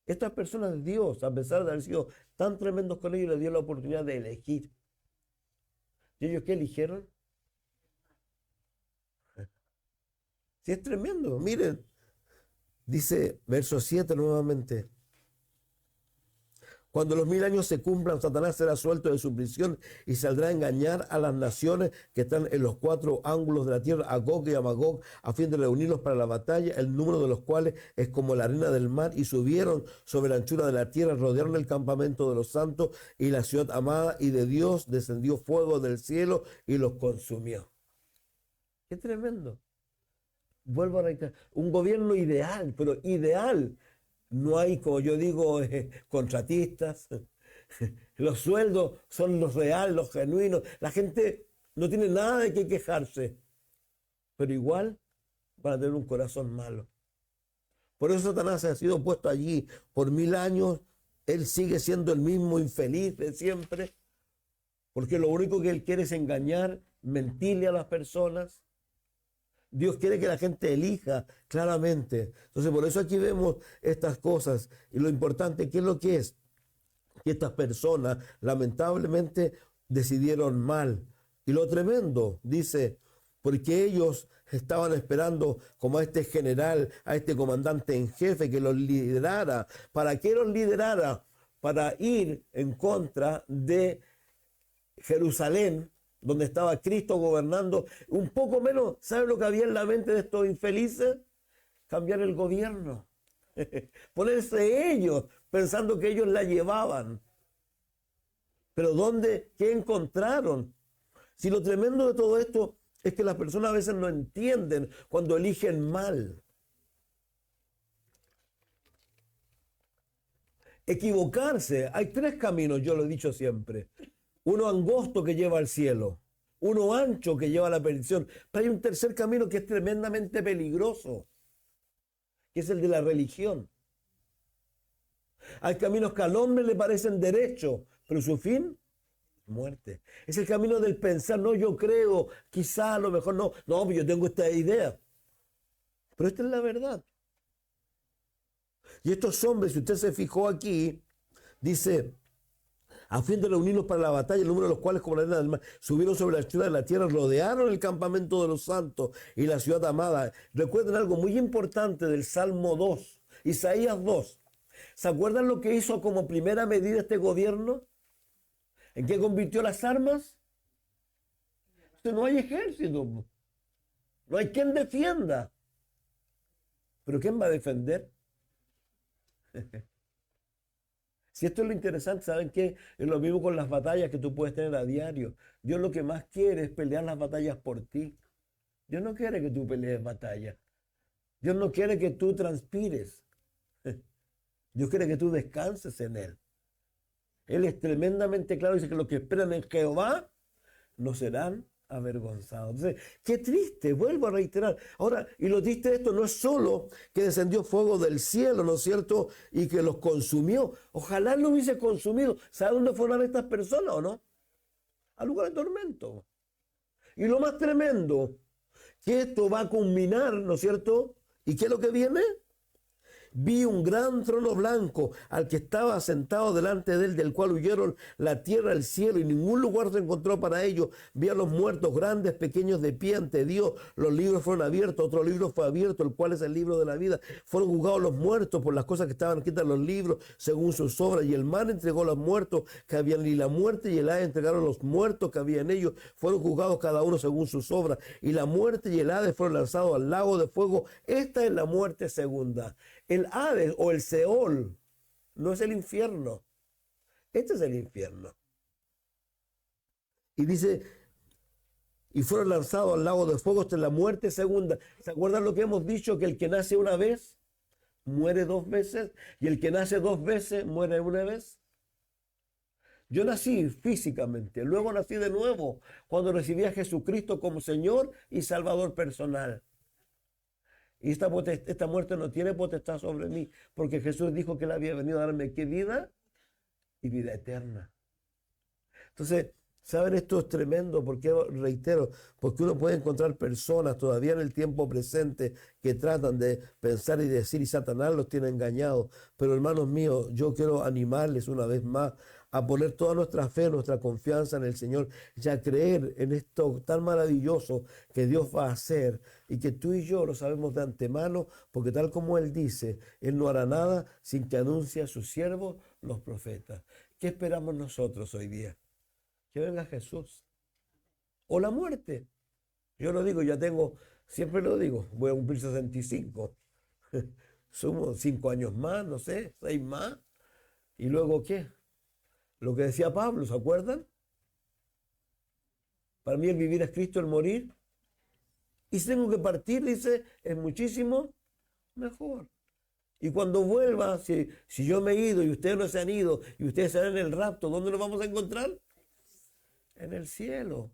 Estas personas, Dios, a pesar de haber sido tan tremendos con ellos, les dio la oportunidad de elegir. ¿Y ellos qué eligieron? Sí, es tremendo. Miren, dice verso 7 nuevamente. Cuando los 1000 años se cumplan, Satanás será suelto de su prisión y saldrá a engañar a las naciones que están en los 4 ángulos de la tierra, a Gog y a Magog, a fin de reunirlos para la batalla, el número de los cuales es como la arena del mar, y subieron sobre la anchura de la tierra, rodearon el campamento de los santos y la ciudad amada, y de Dios descendió fuego del cielo y los consumió. ¡Qué tremendo! Vuelvo a reiterar, un gobierno ideal, pero ideal. No hay, como yo digo, contratistas. Los sueldos son los reales, los genuinos. La gente no tiene nada de qué quejarse. Pero igual van a tener un corazón malo. Por eso Satanás ha sido puesto allí por 1000 años. Él sigue siendo el mismo infeliz de siempre. Porque lo único que él quiere es engañar, mentirle a las personas. Dios quiere que la gente elija claramente. Entonces, por eso aquí vemos estas cosas. Y lo importante, ¿qué es lo que es? Que estas personas, lamentablemente, decidieron mal. Y lo tremendo, dice, porque ellos estaban esperando como a este general, a este comandante en jefe que los liderara. ¿Para qué los liderara? Para ir en contra de Jerusalén, donde estaba Cristo gobernando, un poco menos. ¿Sabe lo que había en la mente de estos infelices? Cambiar el gobierno. Ponerse ellos, pensando que ellos la llevaban. Pero ¿dónde? ¿Qué encontraron? Si lo tremendo de todo esto es que las personas a veces no entienden cuando eligen mal. Equivocarse. Hay 3 caminos, yo lo he dicho siempre. Uno angosto que lleva al cielo, uno ancho que lleva a la perdición, pero hay un tercer camino que es tremendamente peligroso, que es el de la religión. Hay caminos que al hombre le parecen derechos, pero su fin, muerte. Es el camino del pensar, no, yo creo, quizá a lo mejor no, pues yo tengo esta idea. Pero esta es la verdad. Y estos hombres, si usted se fijó aquí, dice, a fin de reunirlos para la batalla, el número de los cuales como la arena del mar, subieron sobre la ciudad de la tierra, rodearon el campamento de los santos y la ciudad amada. Recuerden algo muy importante del Salmo 2, Isaías 2. ¿Se acuerdan lo que hizo como primera medida este gobierno? ¿En qué convirtió las armas? No hay ejército, no hay quien defienda. ¿Pero quién va a defender? Si esto es lo interesante, ¿saben qué? Es lo mismo con las batallas que tú puedes tener a diario. Dios lo que más quiere es pelear las batallas por ti. Dios no quiere que tú pelees batallas. Dios no quiere que tú transpires. Dios quiere que tú descanses en Él. Él es tremendamente claro, dice que los que esperan en Jehová no serán avergonzados. Entonces, qué triste, vuelvo a reiterar. Ahora, y lo triste de esto no es solo que descendió fuego del cielo, ¿no es cierto? Y que los consumió. Ojalá no hubiese consumido. ¿Sabe dónde fueron estas personas o no? Al lugar de tormento. Y lo más tremendo, que esto va a culminar, ¿no es cierto? ¿Y qué es lo que viene? Vi un gran trono blanco al que estaba sentado delante de él, del cual huyeron la tierra, el cielo, y ningún lugar se encontró para ellos. Vi a los muertos, grandes, pequeños, de pie ante Dios. Los libros fueron abiertos, otro libro fue abierto, el cual es el libro de la vida. Fueron juzgados los muertos por las cosas que estaban escritas en los libros, según sus obras. Y el mar entregó a los muertos que habían, y la muerte y el Hades entregaron a los muertos que había en ellos. Fueron juzgados cada uno según sus obras. Y la muerte y el Hades fueron lanzados al lago de fuego. Esta es la muerte segunda. El Hades o el Seol no es el infierno. Este es el infierno. Y dice, y fueron lanzados al lago de fuego. Esta es la muerte segunda. ¿Se acuerdan lo que hemos dicho? Que el que nace una vez, muere 2 veces. Y el que nace 2 veces, muere una vez. Yo nací físicamente, luego nací de nuevo cuando recibí a Jesucristo como Señor y Salvador personal. Y esta muerte no tiene potestad sobre mí, porque Jesús dijo que Él había venido a darme ¿qué vida? Y vida eterna. Entonces, ¿Saben? Esto es tremendo porque, reitero, porque uno puede encontrar personas todavía en el tiempo presente que tratan de pensar y decir y Satanás los tiene engañados. Pero hermanos míos, yo quiero animarles una vez más a poner toda nuestra fe, nuestra confianza en el Señor y a creer en esto tan maravilloso que Dios va a hacer y que tú y yo lo sabemos de antemano porque tal como Él dice, Él no hará nada sin que anuncie a sus siervos los profetas. ¿Qué esperamos nosotros hoy día? Que venga Jesús o la muerte. Yo lo digo, ya tengo, siempre lo digo, voy a cumplir 65. Somos 5 años más, no sé, 6 más. ¿Y luego qué? Lo que decía Pablo, ¿se acuerdan? Para mí el vivir es Cristo, el morir. Y si tengo que partir, dice, es muchísimo mejor. Y cuando vuelva, si yo me he ido y ustedes no se han ido y ustedes se van en el rapto, ¿dónde nos vamos a encontrar? En el cielo.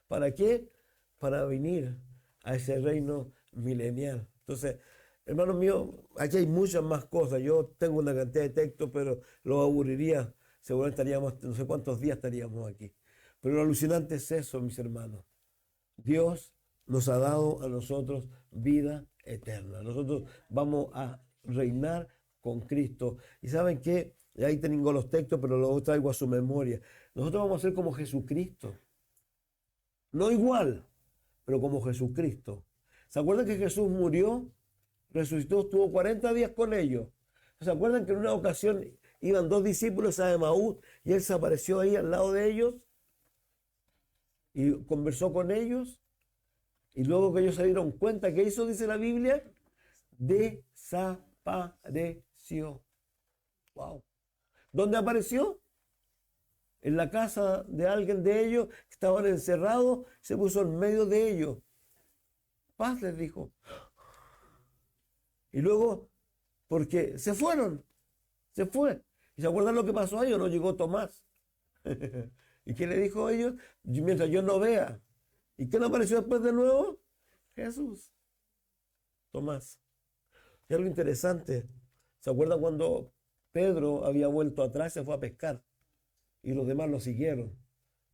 ¿Para qué? Para venir a ese reino milenial. Entonces, hermanos míos, aquí hay muchas más cosas. Yo tengo una cantidad de textos, pero lo aburriría. Seguramente estaríamos, no sé cuántos días estaríamos aquí. Pero lo alucinante es eso, mis hermanos. Dios nos ha dado a nosotros vida eterna. Nosotros vamos a reinar con Cristo. Y ¿saben qué? Ahí tengo los textos, pero los traigo a su memoria. Nosotros vamos a ser como Jesucristo. No igual, pero como Jesucristo. ¿Se acuerdan que Jesús murió, resucitó, estuvo 40 días con ellos? ¿Se acuerdan que en una ocasión iban 2 discípulos a Emaús y él se apareció ahí al lado de ellos y conversó con ellos? Y luego que ellos se dieron cuenta, ¿qué hizo? Dice la Biblia, desapareció. Wow. ¿Dónde apareció? En la casa de alguien de ellos, que estaban encerrados, se puso en medio de ellos. Paz les dijo. Y luego, porque se fueron, se fue. ¿Y se acuerdan lo que pasó a ellos? No llegó Tomás. ¿Y qué le dijo a ellos? Mientras yo no vea. ¿Y quién apareció después de nuevo? Jesús. Tomás. Y algo interesante. ¿Se acuerdan cuando Pedro había vuelto atrás, se fue a pescar? Y los demás lo siguieron.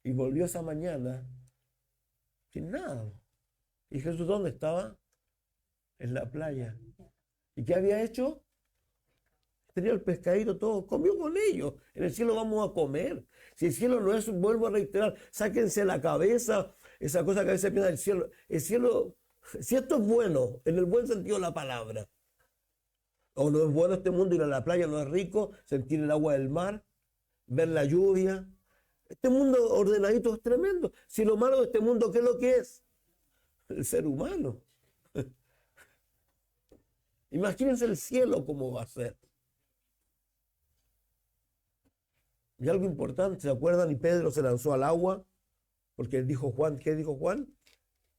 Y volvió esa mañana sin nada. ¿Y Jesús dónde estaba? En la playa. ¿Y qué había hecho? Tenía el pescadito todo, comió con ellos. En el cielo vamos a comer. Si el cielo no es, vuelvo a reiterar, sáquense la cabeza, esa cosa que a veces piensa el cielo. El cielo, si esto es bueno, en el buen sentido de la palabra, o no es bueno este mundo, ir a la playa no es rico, sentir el agua del mar, ver la lluvia. Este mundo ordenadito es tremendo. Si lo malo de este mundo, ¿qué es lo que es? El ser humano. Imagínense el cielo cómo va a ser. Y algo importante, ¿se acuerdan? Y Pedro se lanzó al agua, porque él dijo Juan, ¿qué dijo Juan?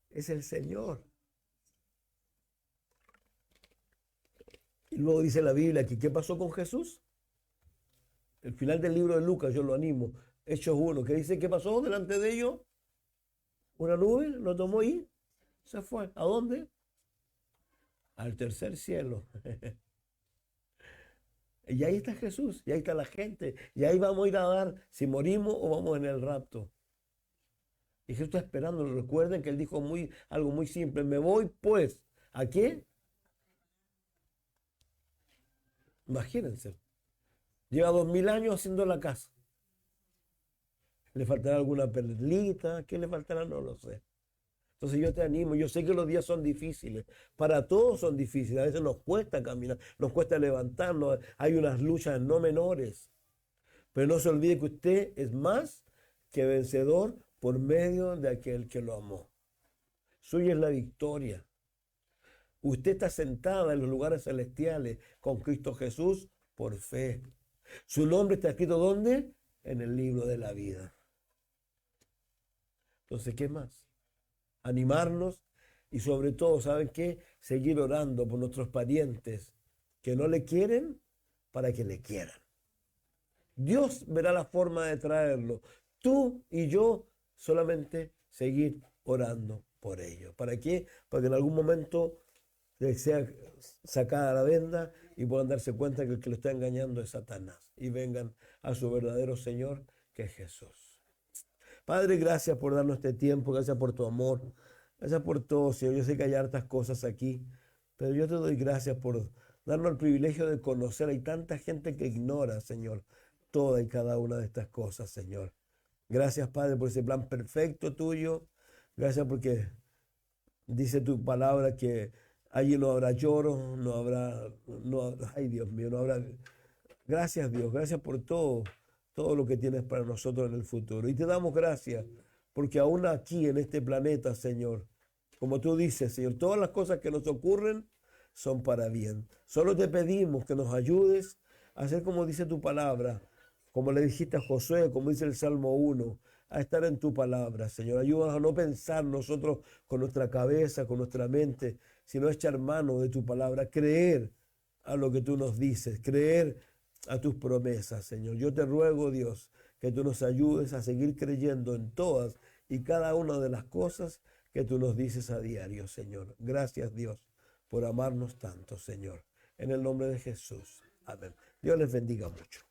Es el Señor. Y luego dice la Biblia que ¿qué pasó con Jesús? El final del libro de Lucas, yo lo animo, Hechos 1, que dice ¿qué pasó delante de ellos? Una nube lo tomó y se fue. ¿A dónde? Al tercer cielo. Y ahí está Jesús, y ahí está la gente, y ahí vamos a ir a dar si morimos o vamos en el rapto. Y Jesús está esperando. Recuerden que él dijo algo muy simple, me voy pues. ¿A qué? Imagínense. Lleva 2000 años haciendo la casa. ¿Le faltará alguna perlita? ¿Qué le faltará? No lo sé. Entonces yo te animo, yo sé que los días son difíciles, para todos son difíciles, a veces nos cuesta caminar, nos cuesta levantarnos, hay unas luchas no menores, pero no se olvide que usted es más que vencedor por medio de aquel que lo amó. Suya es la victoria. Usted está sentada en los lugares celestiales con Cristo Jesús por fe. Su nombre está escrito ¿dónde? En el libro de la vida. Entonces, ¿qué más? Animarnos y sobre todo, ¿saben qué? Seguir orando por nuestros parientes que no le quieren para que le quieran. Dios verá la forma de traerlo. Tú y yo solamente seguir orando por ellos. ¿Para qué? Para que en algún momento sea sacada la venda y puedan darse cuenta que el que lo está engañando es Satanás y vengan a su verdadero Señor, que es Jesús. Padre, gracias por darnos este tiempo, gracias por tu amor, gracias por todo, Señor. Yo sé que hay hartas cosas aquí, pero yo te doy gracias por darnos el privilegio de conocer. Hay tanta gente que ignora, Señor, toda y cada una de estas cosas, Señor. Gracias, Padre, por ese plan perfecto tuyo. Gracias porque dice tu palabra que allí no habrá lloro, no habrá, no, ay Dios mío, no habrá. Gracias, Dios, gracias por todo, todo lo que tienes para nosotros en el futuro. Y te damos gracias porque aún aquí en este planeta, Señor, como tú dices, Señor, todas las cosas que nos ocurren son para bien. Solo te pedimos que nos ayudes a hacer como dice tu palabra, como le dijiste a Josué, como dice el Salmo 1, a estar en tu palabra, Señor. Ayúdanos a no pensar nosotros con nuestra cabeza, con nuestra mente, sino echar mano de tu palabra, creer a lo que tú nos dices, creer a tus promesas, Señor. Yo te ruego, Dios, que tú nos ayudes a seguir creyendo en todas y cada una de las cosas que tú nos dices a diario, Señor. Gracias, Dios, por amarnos tanto, Señor. En el nombre de Jesús. Amén. Dios les bendiga mucho.